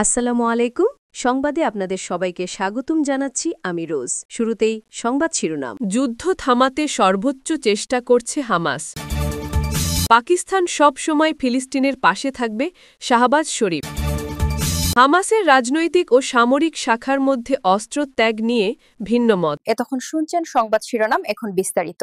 আসসালামু আলাইকুম। সংবাদে আপনাদের সবাইকে স্বাগতম জানাচ্ছি আমি রোজ। শুরুতেই সংবাদ শিরোনাম। যুদ্ধ থামাতে সর্বোচ্চ চেষ্টা করছে হামাস। পাকিস্তান সব সময় ফিলিস্তিনের পাশে থাকবে, শাহবাজ শরীফ। হামাসের রাজনৈতিক ও সামরিক শাখার মধ্যে অস্ত্র ত্যাগ নিয়ে ভিন্ন মত। এতক্ষণ শুনছেন সংবাদ শিরোনাম, এখন বিস্তারিত।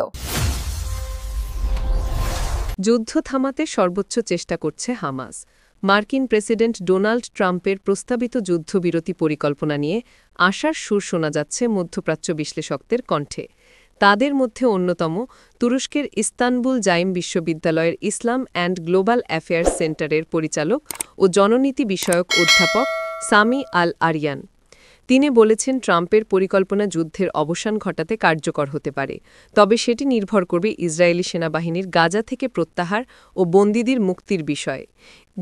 যুদ্ধ থামাতে সর্বোচ্চ চেষ্টা করছে হামাস। মার্কিন প্রেসিডেন্ট ডোনাল্ড ট্রাম্পের প্রস্তাবিত যুদ্ধবিরতি পরিকল্পনা নিয়ে আশার সুর শোনা যাচ্ছে মধ্যপ্রাচ্য বিশ্লেষকদের কণ্ঠে। তাদের মধ্যে অন্যতম তুরস্কের ইস্তানবুল জাইম বিশ্ববিদ্যালয়ের ইসলাম অ্যান্ড গ্লোবাল অ্যাফেয়ার্স সেন্টারের পরিচালক ও জননীতি বিষয়ক অধ্যাপক সামি আল আরিয়ান। তিনি বলেছেন, ট্রাম্পের পরিকল্পনা যুদ্ধের অবসান ঘটাতে কার্যকর হতে পারে, তবে সেটি নির্ভর করবে ইসরায়েলি সেনাবাহিনীর গাজা থেকে প্রত্যাহার ও বন্দীদের মুক্তির বিষয়ে।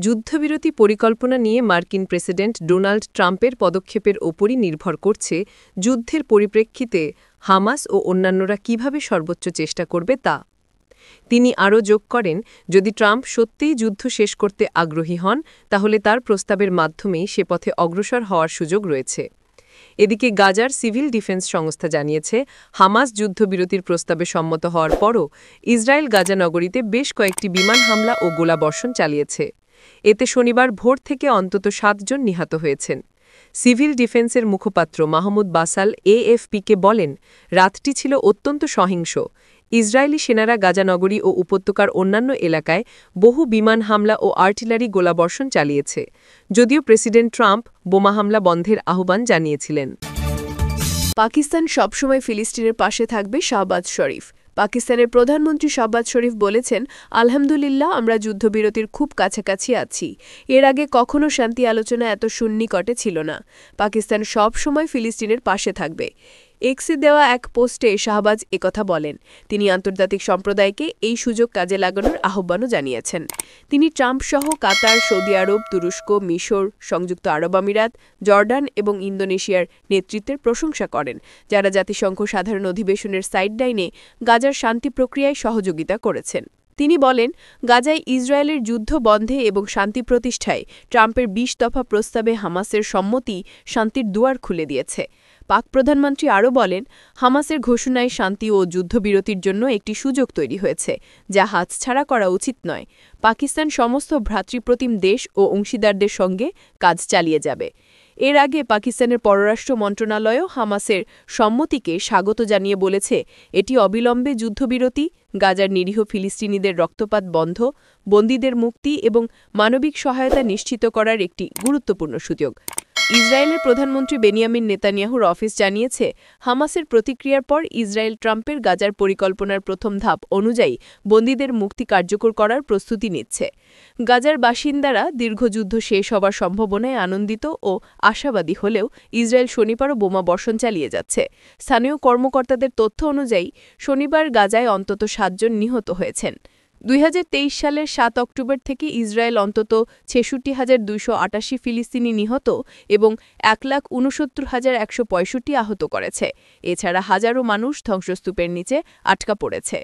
যুদ্ধবিরতি পরিকল্পনা নিয়ে মার্কিন প্রেসিডেন্ট ডোনাল্ড ট্রাম্পের পদক্ষেপের ওপরই নির্ভর করছে যুদ্ধের পরিপ্রেক্ষিতে হামাস ও অন্যান্যরা কিভাবে সর্বোচ্চ চেষ্টা করবে তা। তিনি আরও যোগ করেন, যদি ট্রাম্প সত্যিই যুদ্ধ শেষ করতে আগ্রহী হন, তাহলে তার প্রস্তাবের মাধ্যমেই সে পথে অগ্রসর হওয়ার সুযোগ রয়েছে। এদিকে গাজার সিভিল ডিফেন্স সংস্থা জানিয়েছে, হামাস যুদ্ধবিরতির প্রস্তাবে সম্মত হওয়ার পরও ইসরায়েল গাজা নগরীতে বেশ কয়েকটি বিমান হামলা ও গোলাবর্ষণ চালিয়েছে। এতে শনিবার ভোর থেকে অন্তত 7 জন নিহত হয়েছেন। সিভিল ডিফেন্সের মুখপাত্র মাহমুদ বাসাল এএফপিকে বলেন, রাতটি ছিল অত্যন্ত সহিংস। ইসরায়েলি সেনারা গাজা নগরী ও উপত্যকার অন্যান্য এলাকায় বহু বিমান হামলা ও আর্টিলারি গোলাবর্ষণ চালিয়েছে, যদিও প্রেসিডেন্ট ট্রাম্প বোমা হামলা বন্ধের আহ্বান জানিয়েছিলেন। পাকিস্তান সবসময় ফিলিস্তিনের পাশে থাকবে, শাহবাজ শরীফ। পাকিস্তানের প্রধানমন্ত্রী শাহবাজ শরীফ বলেছেন, আলহামদুলিল্লাহ, আমরা যুদ্ধবিরতির খুব কাছাকাছি আছি। এর আগে কখনো শান্তি আলোচনা এত সুন্নিকটে ছিল না। পাকিস্তান সব সময় ফিলিস্তিনের পাশে থাকবে। এক্সে দেওয়া এক পোস্টে শাহবাজ একথা বলেন। তিনি আন্তর্জাতিক সম্প্রদায়কে এই সুযোগ কাজে লাগানোর আহ্বানও জানিয়েছেন। তিনি ট্রাম্পসহ কাতার, সৌদি আরব, তুরস্ক, মিশর, সংযুক্ত আরব আমিরাত, জর্ডান এবং ইন্দোনেশিয়ার নেতৃত্বের প্রশংসা করেন, যারা জাতিসংঘ সাধারণ অধিবেশনের সাইডলাইনে গাজার শান্তি প্রক্রিয়ায় সহযোগিতা করেছেন। তিনি বলেন, গাজায় ইসরায়েলের যুদ্ধ বন্ধে এবং শান্তি প্রতিষ্ঠায় ট্রাম্পের 20 দফা প্রস্তাবে হামাসের সম্মতি শান্তির দুয়ার খুলে দিয়েছে। পাক প্রধানমন্ত্রী আরও বলেন, হামাসের ঘোষণায় শান্তি ও যুদ্ধবিরতির জন্য একটি সুযোগ তৈরি হয়েছে, যা হাতছাড়া করা উচিত নয়। পাকিস্তান সমস্ত ভ্রাতৃপ্রতিম দেশ ও অংশীদারদের সঙ্গে কাজ চালিয়ে যাবে। এর আগে পাকিস্তানের পররাষ্ট্র মন্ত্রণালয়ও হামাসের সম্মতিকে স্বাগত জানিয়ে বলেছে, এটি অবিলম্বে যুদ্ধবিরতি, গাজার নিরীহ ফিলিস্তিনিদের রক্তপাত বন্ধ, বন্দীদের মুক্তি এবং মানবিক সহায়তা নিশ্চিত করার একটি গুরুত্বপূর্ণ সুযোগ। ইসরায়েলের প্রধানমন্ত্রী বেনিয়ামিন নেতানিয়াহুর অফিস জানিয়েছে, হামাসের প্রতিক্রিয়ার পর ইসরায়েল ট্রাম্পের গাজার পরিকল্পনার প্রথম ধাপ অনুযায়ী বন্দীদের মুক্তি কার্যকর করার প্রস্তুতি নিচ্ছে। গাজার বাসিন্দারা দীর্ঘযুদ্ধ শেষ হবার সম্ভাবনায় আনন্দিত ও আশাবাদী হলেও ইসরায়েল শনিবারও বোমা বর্ষণ চালিয়ে যাচ্ছে। স্থানীয় কর্মকর্তাদের তথ্য অনুযায়ী শনিবার গাজায় অন্তত 7 জন নিহত হয়েছেন। 2023 সালের 7 অক্টোবর থেকে ইসরায়েল অন্তত 66,288 ফিলিস্তিনি নিহত এবং 1,69,165 আহত করেছে। এছাড়া হাজারো মানুষ ধ্বংসস্তূপের নিচে আটকা পড়েছে।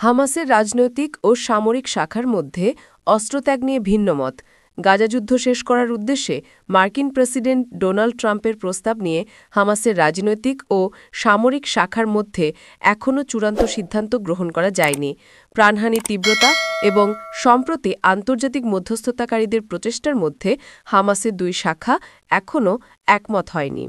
হামাসের রাজনৈতিক ও সামরিক শাখার মধ্যে অস্ত্রত্যাগ নিয়ে ভিন্ন মত। গাজা যুদ্ধ শেষ করার উদ্দেশ্যে মার্কিন প্রেসিডেন্ট ডোনাল্ড ট্রাম্পের প্রস্তাব নিয়ে হামাসের রাজনৈতিক ও সামরিক শাখার মধ্যে এখনও চূড়ান্ত সিদ্ধান্ত গ্রহণ করা যায়নি। প্রাণহানির তীব্রতা এবং সম্প্রতি আন্তর্জাতিক মধ্যস্থতাকারীদের প্রচেষ্টার মধ্যে হামাসের 2 শাখা এখনও একমত হয়নি।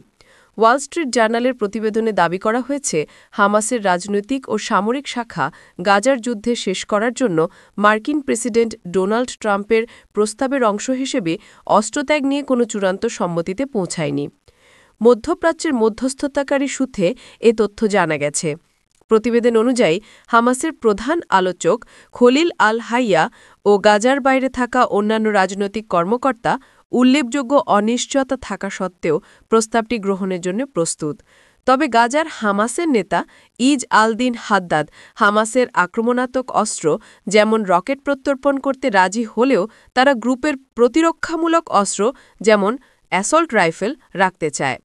ওয়াল স্ট্রিট জার্নালের প্রতিবেদনে দাবি করা হয়েছে, হামাসের রাজনৈতিক ও সামরিক শাখা গাজার যুদ্ধে শেষ করার জন্য মার্কিন প্রেসিডেন্ট ডোনাল্ড ট্রাম্পের প্রস্তাবের অংশ হিসেবে অস্ত্রত্যাগ নিয়ে কোনো চূড়ান্ত সম্মতিতে পৌঁছায়নি। মধ্যপ্রাচ্যের মধ্যস্থতাকারী সূত্রে এ তথ্য জানা গেছে। প্রতিবেদন অনুযায়ী হামাসের প্রধান আলোচক খলিল আল হাইয়া ও গাজার বাইরে থাকা অন্যান্য রাজনৈতিক কর্মকর্তা উল্লেখযোগ্য অনিশ্চয়তা থাকা সত্ত্বেও প্রস্তাবটি গ্রহণের জন্য প্রস্তুত। তবে গাজার হামাসের নেতা ইজ আল-দিন হাদ্দাদ হামাসের আক্রমণাত্মক অস্ত্র যেমন রকেট প্রত্যর্পণ করতে রাজি হলেও তারা গ্রুপের প্রতিরক্ষামূলক অস্ত্র যেমন অ্যাসল্ট রাইফেল রাখতে চায়।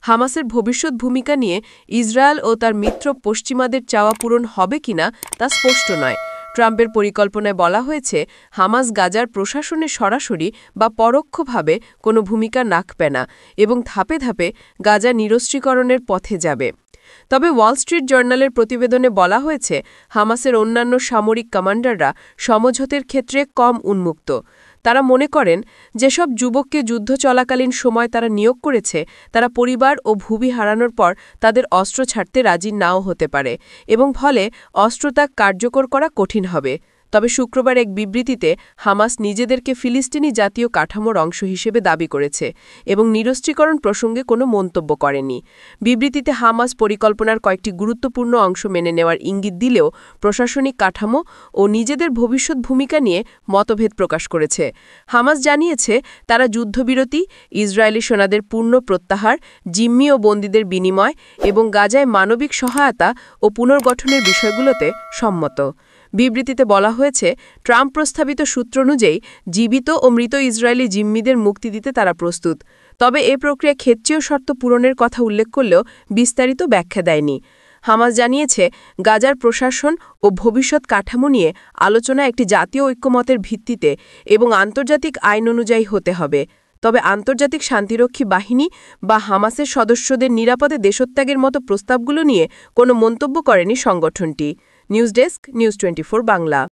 হামাসের ভবিষ্যৎ ভূমিকা নিয়ে ইসরায়েল ও তার মিত্র পশ্চিমাদের চাওয়া পূরণ হবে কিনা তা স্পষ্ট নয়। ট্রাম্পের পরিকল্পনায় বলা হয়েছে হামাস গাজার প্রশাসনে সরাসরি বা পরোক্ষভাবে কোনো ভূমিকা রাখবে না এবং ধাপে ধাপে গাজা নিরস্ত্রীকরণের পথে যাবে। তবে ওয়াল স্ট্রিট জার্নালের প্রতিবেদনে বলা হয়েছে হামাসের অন্যান্য সামরিক কমান্ডাররা সমঝোতের ক্ষেত্রে কম উন্মুক্ত। তারা মনে করেন যেসব যুবককে যুদ্ধ চলাকালীন সময় তারা নিয়োগ করেছে তারা পরিবার ও ভূমি হারানোর পর তাদের অস্ত্র ছাড়তে রাজি নাও হতে পারে এবং ফলে অস্ত্রত্যাগ কার্যকর করা কঠিন হবে। তবে শুক্রবার এক বিবৃতিতে হামাস নিজেদেরকে ফিলিস্তিনি জাতীয় কাঠামোর অংশ হিসেবে দাবি করেছে এবং নিরস্ত্রীকরণ প্রসঙ্গে কোনো মন্তব্য করেনি। বিবৃতিতে হামাস পরিকল্পনার কয়েকটি গুরুত্বপূর্ণ অংশ মেনে নেওয়ার ইঙ্গিত দিলেও প্রশাসনিক কাঠামো ও নিজেদের ভবিষ্যৎ ভূমিকা নিয়ে মতভেদ প্রকাশ করেছে। হামাস জানিয়েছে তারা যুদ্ধবিরতি, ইসরায়েলি সেনাদের পূর্ণ প্রত্যাহার, জিম্মি ও বন্দীদের বিনিময় এবং গাজায় মানবিক সহায়তা ও পুনর্গঠনের বিষয়গুলোতে সম্মত। বিবৃতিতে বলা হয়েছে ট্রাম্প প্রস্তাবিত সূত্র অনুযায়ী জীবিত ও মৃত ইসরায়েলি জিম্মিদের মুক্তি দিতে তারা প্রস্তুত। তবে এ প্রক্রিয়া ক্ষেত্রীয় শর্ত পূরণের কথা উল্লেখ করলেও বিস্তারিত ব্যাখ্যা দেয়নি। হামাস জানিয়েছে গাজার প্রশাসন ও ভবিষ্যৎ কাঠামো নিয়ে আলোচনা একটি জাতীয় ঐক্যমতের ভিত্তিতে এবং আন্তর্জাতিক আইন অনুযায়ী হতে হবে। তবে আন্তর্জাতিক শান্তিরক্ষী বাহিনী বা হামাসের সদস্যদের নিরাপদে দেশত্যাগের মতো প্রস্তাবগুলো নিয়ে কোনো মন্তব্য করেনি সংগঠনটি। News desk, news 24 Bangla.